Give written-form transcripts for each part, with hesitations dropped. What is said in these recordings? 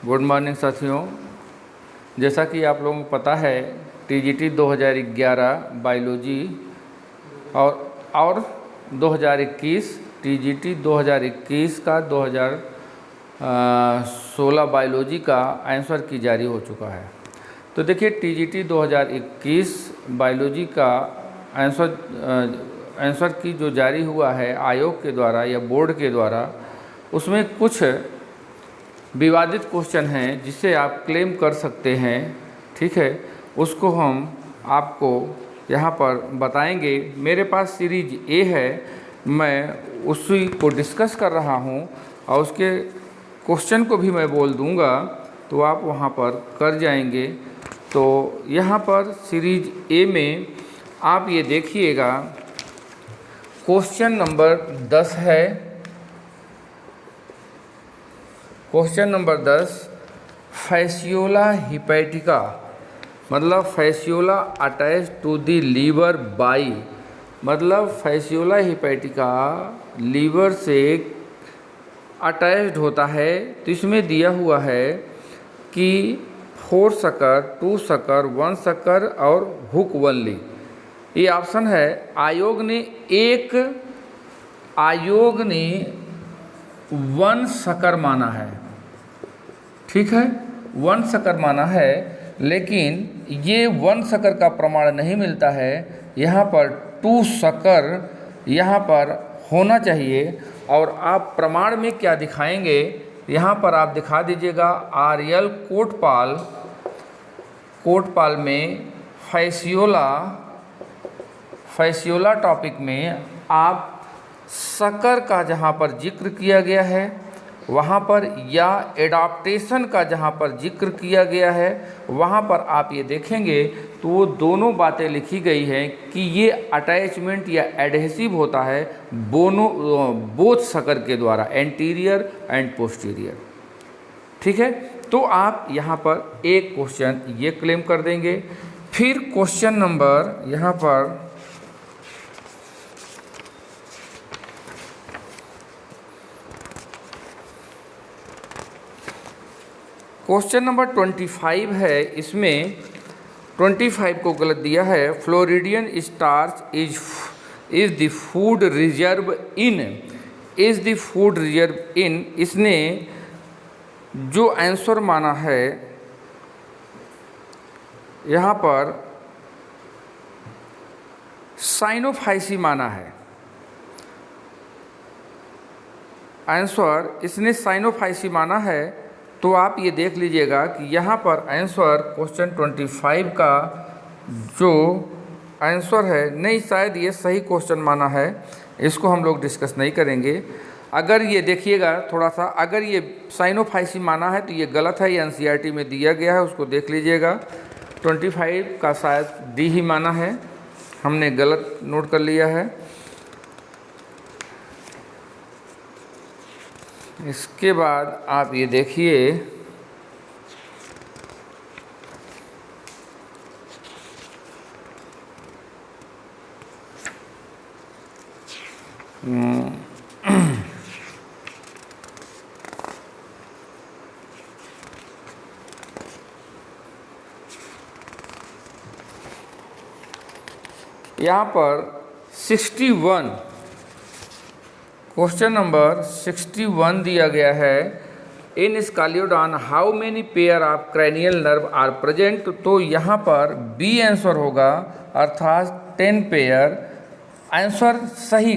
Good morning साथियों। जैसा कि आप लोगों को पता है टीजीटी 2011 बायोलॉजी और 2021 टीजीटी 2021 का 2016 बायोलॉजी का आंसर की जारी हो चुका है। तो देखिए टीजीटी 2021 बायोलॉजी का आंसर की जो जारी हुआ है आयोग के द्वारा या बोर्ड के द्वारा, उसमें कुछ विवादित क्वेश्चन हैं जिसे आप क्लेम कर सकते हैं। ठीक है, उसको हम आपको यहाँ पर बताएंगे। मेरे पास सीरीज ए है, मैं उसी को डिस्कस कर रहा हूँ और उसके क्वेश्चन को भी मैं बोल दूँगा तो आप वहाँ पर कर जाएंगे। तो यहाँ पर सीरीज ए में आप ये देखिएगा, क्वेश्चन नंबर 10 है। क्वेश्चन नंबर 10, फैसियोला हिपैटिका मतलब Fasciola attach to the liver by, मतलब फैसियोला हिपैटिका लीवर से अटैच्ड होता है। तो इसमें दिया हुआ है कि 4 सकर, 2 सकर, 1 सकर और हुक ओनली। ये ऑप्शन है। आयोग ने 1 सकर माना है। ठीक है, 1 सकर माना है, लेकिन ये 1 सकर का प्रमाण नहीं मिलता है। यहाँ पर 2 सकर यहाँ पर होना चाहिए। और आप प्रमाण में क्या दिखाएंगे, यहाँ पर आप दिखा दीजिएगा आर्यल कोटपाल में फैसियोला टॉपिक में आप सकर का जहाँ पर जिक्र किया गया है वहाँ पर, या एडाप्टेशन का जहाँ पर जिक्र किया गया है वहाँ पर आप ये देखेंगे तो वो दोनों बातें लिखी गई हैं कि ये अटैचमेंट या एडहेसिव होता है बोथ सकर के द्वारा, एंटीरियर एंड पोस्टीरियर। ठीक है, तो आप यहाँ पर एक क्वेश्चन ये क्लेम कर देंगे। फिर क्वेश्चन नंबर यहाँ पर क्वेश्चन नंबर 25 है। इसमें 25 को गलत दिया है। Floridean starch is the food reserve in, इसने जो आंसर माना है यहाँ पर साइनोफाइसी माना है। आंसर इसने साइनोफाइसी माना है। तो आप ये देख लीजिएगा कि यहाँ पर आंसर क्वेश्चन 25 का जो आंसर है, नहीं शायद ये सही क्वेश्चन माना है, इसको हम लोग डिस्कस नहीं करेंगे। अगर ये देखिएगा थोड़ा सा, अगर ये साइनोफाइसी माना है तो ये गलत है, ये एनसीईआरटी में दिया गया है, उसको देख लीजिएगा। 25 का शायद डी ही माना है, हमने गलत नोट कर लिया है। इसके बाद आप ये देखिए, यहाँ पर 61 क्वेश्चन नंबर 61 दिया गया है। In Scoliodon how many pair of cranial nerve are present, तो यहाँ पर बी आंसर होगा, अर्थात 10 पेयर। आंसर सही,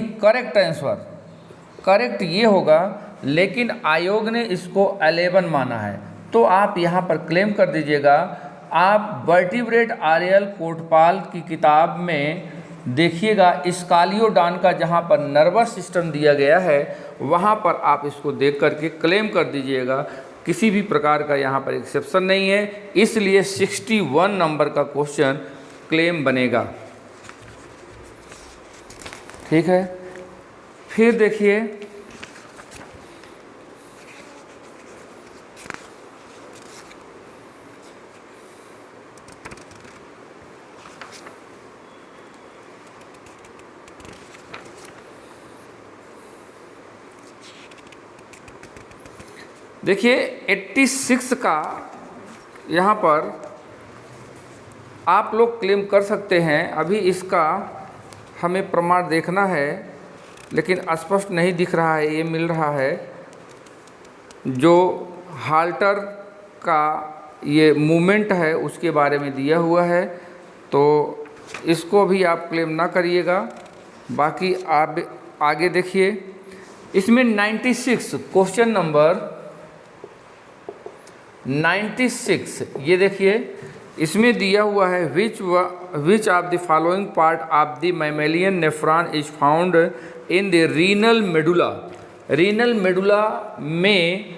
करेक्ट ये होगा, लेकिन आयोग ने इसको 11 माना है। तो आप यहाँ पर क्लेम कर दीजिएगा। आप वर्टिब्रेट आर्यल कोटपाल की किताब में देखिएगा, स्कालियोडॉन का जहाँ पर नर्वस सिस्टम दिया गया है वहाँ पर आप इसको देख करके क्लेम कर दीजिएगा। किसी भी प्रकार का यहाँ पर एक्सेप्शन नहीं है, इसलिए 61 नंबर का क्वेश्चन क्लेम बनेगा। ठीक है, फिर देखिए देखिए 86 का यहाँ पर आप लोग क्लेम कर सकते हैं। अभी इसका हमें प्रमाण देखना है, लेकिन स्पष्ट नहीं दिख रहा है। ये मिल रहा है जो हाल्टर का ये मूवमेंट है उसके बारे में दिया हुआ है, तो इसको भी आप क्लेम ना करिएगा। बाकी आप आगे देखिए, इसमें 96 क्वेश्चन नंबर 96 ये देखिए, इसमें दिया हुआ है which of the following part of the mammalian nephron is found in the renal medulla. Renal medulla में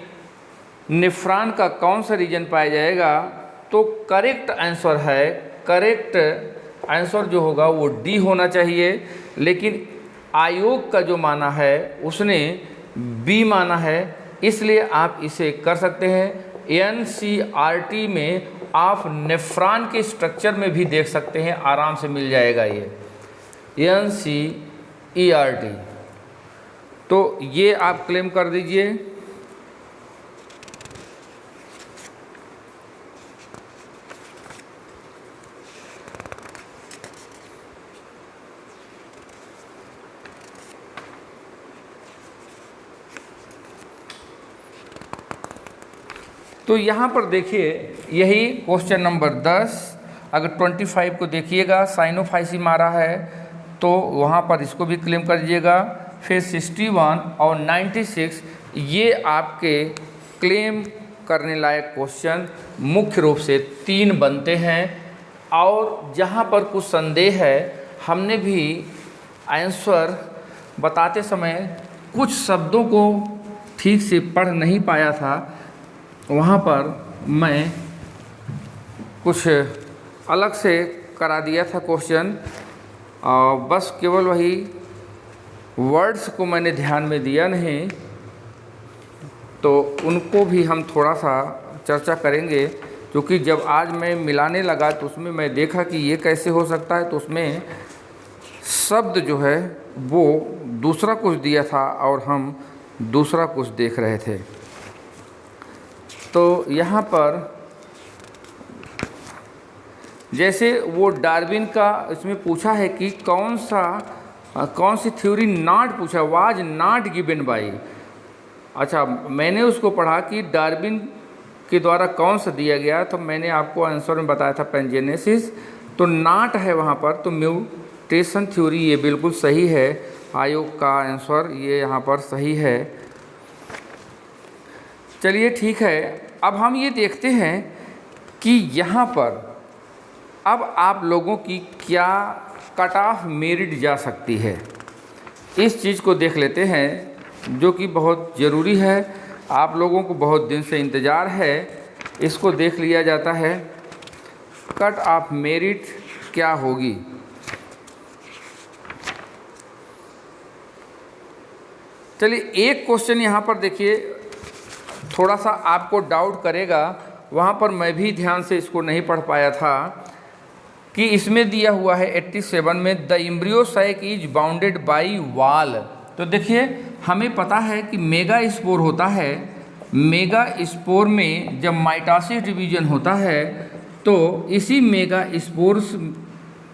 नेफ्रॉन का कौन सा रीजन पाया जाएगा? तो करेक्ट आंसर जो होगा वो डी होना चाहिए, लेकिन आयोग का जो माना है उसने बी माना है, इसलिए आप इसे कर सकते हैं। NCERT में आप नेफ्रॉन के स्ट्रक्चर में भी देख सकते हैं, आराम से मिल जाएगा ये NCERT। तो ये आप क्लेम कर दीजिए। तो यहाँ पर देखिए, यही क्वेश्चन नंबर 10, अगर 25 को देखिएगा साइनोफाइसी मारा है तो वहाँ पर इसको भी क्लेम कर दीजिएगा। फिर 61 और 96 ये आपके क्लेम करने लायक क्वेश्चन मुख्य रूप से 3 बनते हैं। और जहाँ पर कुछ संदेह है, हमने भी आंसर बताते समय कुछ शब्दों को ठीक से पढ़ नहीं पाया था, वहाँ पर मैं कुछ अलग से करा दिया था क्वेश्चन, बस केवल वही वर्ड्स को मैंने ध्यान में दिया नहीं, तो उनको भी हम थोड़ा सा चर्चा करेंगे। क्योंकि जब आज मैं मिलाने लगा तो उसमें मैं देखा कि ये कैसे हो सकता है, तो उसमें शब्द जो है वो दूसरा कुछ दिया था और हम दूसरा कुछ देख रहे थे। तो यहाँ पर जैसे वो डार्विन का इसमें पूछा है कि कौन सी थ्योरी नॉट पूछा, वाज नॉट गिवन बाय। अच्छा, मैंने उसको पढ़ा कि डार्विन के द्वारा कौन सा दिया गया, तो मैंने आपको आंसर में बताया था पैनजेनेसिस, तो नॉट है वहाँ पर। तो म्यूटेशन थ्योरी ये बिल्कुल सही है, आयोग का आंसर ये यहाँ पर सही है। चलिए ठीक है, अब हम ये देखते हैं कि यहाँ पर अब आप लोगों की क्या कट ऑफ मेरिट जा सकती है, इस चीज़ को देख लेते हैं, जो कि बहुत ज़रूरी है। आप लोगों को बहुत दिन से इंतज़ार है, इसको देख लिया जाता है कट ऑफ मेरिट क्या होगी। चलिए एक क्वेश्चन यहाँ पर देखिए, थोड़ा सा आपको डाउट करेगा, वहाँ पर मैं भी ध्यान से इसको नहीं पढ़ पाया था कि इसमें दिया हुआ है 87 में the embryo sac is bounded by wall. तो देखिए हमें पता है कि मेगा स्पोर होता है, मेगा स्पोर में जब माइटोसिस डिवीजन होता है तो इसी मेगा स्पोर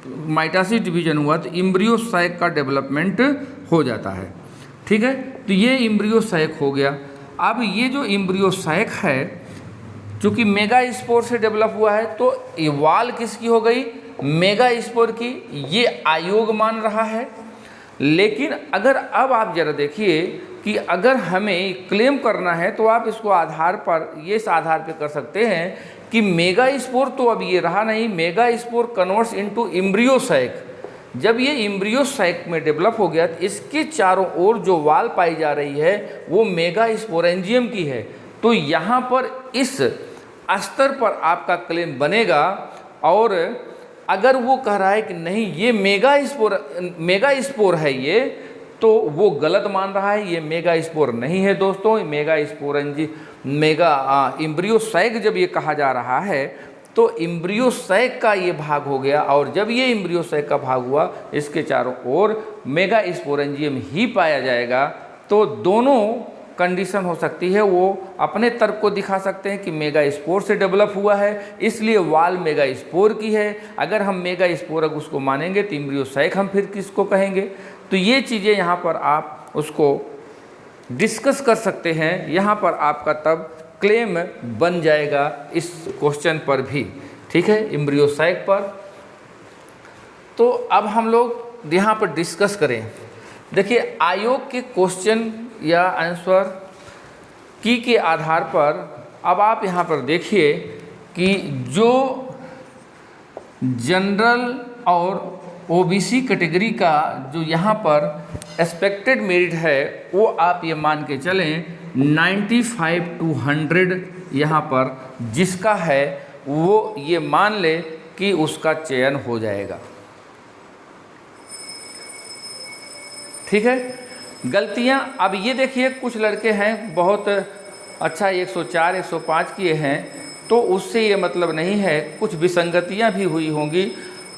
माइटोसिस डिवीजन हुआ तो एम्ब्रियो साइक का डेवलपमेंट हो जाता है। ठीक है, तो ये एम्ब्रियो साइक हो गया। अब ये जो एम्ब्रियो साइक है, चूँकि मेगा स्पोर से डेवलप हुआ है, तो ये वॉल किसकी हो गई? मेगा स्पोर की। ये आयोग मान रहा है। लेकिन अगर अब आप ज़रा देखिए कि अगर हमें क्लेम करना है तो आप इसको आधार पर, ये इस आधार पे कर सकते हैं कि मेगा स्पोर तो अब ये रहा नहीं, megaspore converts into embryo sac. जब ये एम्ब्रियो साइक में डेवलप हो गया तो इसके चारों ओर जो वाल पाई जा रही है वो मेगा स्पोरेंजियम की है। तो यहाँ पर इस स्तर पर आपका क्लेम बनेगा। और अगर वो कह रहा है कि नहीं ये मेगा स्पोर है ये, तो वो गलत मान रहा है। ये मेगा स्पोर नहीं है दोस्तों, मेगा एम्ब्रियो साइक जब ये कहा जा रहा है तो एम्ब्रियो साइक का ये भाग हो गया। और जब ये एम्ब्रियो साइक का भाग हुआ, इसके चारों ओर मेगा स्पोरेंजियम ही पाया जाएगा। तो दोनों कंडीशन हो सकती है, वो अपने तर्क को दिखा सकते हैं कि मेगा स्पोर से डेवलप हुआ है इसलिए वाल मेगा स्पोर की है। अगर हम मेगा स्पोरक उसको मानेंगे तो इम्ब्रियोसाइक हम फिर किसको कहेंगे। तो ये चीज़ें यहाँ पर आप उसको डिस्कस कर सकते हैं, यहाँ पर आपका तब क्लेम बन जाएगा इस क्वेश्चन पर भी, ठीक है, इम्ब्रियोसाइक पर। तो अब हम लोग यहाँ पर डिस्कस करें। देखिए आयोग के क्वेश्चन या आंसर की के आधार पर अब आप यहाँ पर देखिए कि जो जनरल और ओबीसी कैटेगरी का जो यहाँ पर एक्सपेक्टेड मेरिट है वो आप ये मान के चलें 95 to 100 यहाँ पर जिसका है वो ये मान ले कि उसका चयन हो जाएगा, ठीक है। गलतियाँ अब ये देखिए कुछ लड़के हैं बहुत अच्छा 104 105 किए हैं तो उससे ये मतलब नहीं है, कुछ विसंगतियाँ भी हुई होंगी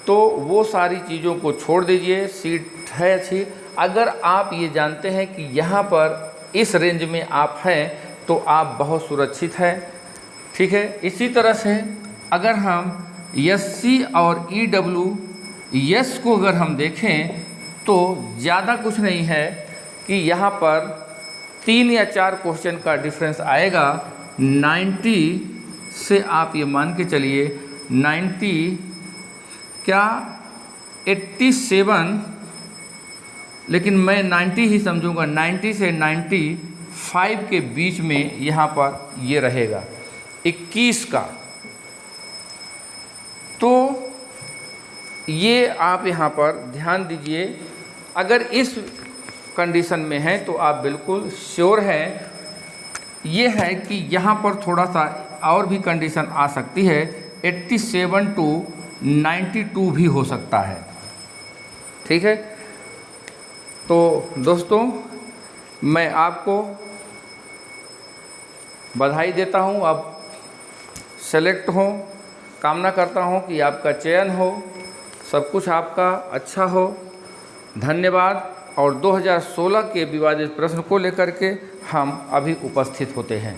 तो वो सारी चीज़ों को छोड़ दीजिए, सीट है अच्छी। अगर आप ये जानते हैं कि यहाँ पर इस रेंज में आप हैं तो आप बहुत सुरक्षित हैं, ठीक है। इसी तरह से अगर हम एससी और ईडब्ल्यूएस को अगर हम देखें तो ज़्यादा कुछ नहीं है कि यहाँ पर 3 या 4 क्वेश्चन का डिफरेंस आएगा। 90 से आप ये मान के चलिए 90 क्या 87, लेकिन मैं 90 ही समझूंगा, 90 से 95 के बीच में यहाँ पर ये रहेगा 21 का। तो ये आप यहाँ पर ध्यान दीजिए, अगर इस कंडीशन में है तो आप बिल्कुल श्योर हैं। ये है कि यहाँ पर थोड़ा सा और भी कंडीशन आ सकती है, 87 to 92 भी हो सकता है, ठीक है। तो दोस्तों मैं आपको बधाई देता हूँ, आप सेलेक्ट हो, कामना करता हूँ कि आपका चयन हो, सब कुछ आपका अच्छा हो। धन्यवाद। और 2016 के विवादित प्रश्न को लेकर के हम अभी उपस्थित होते हैं।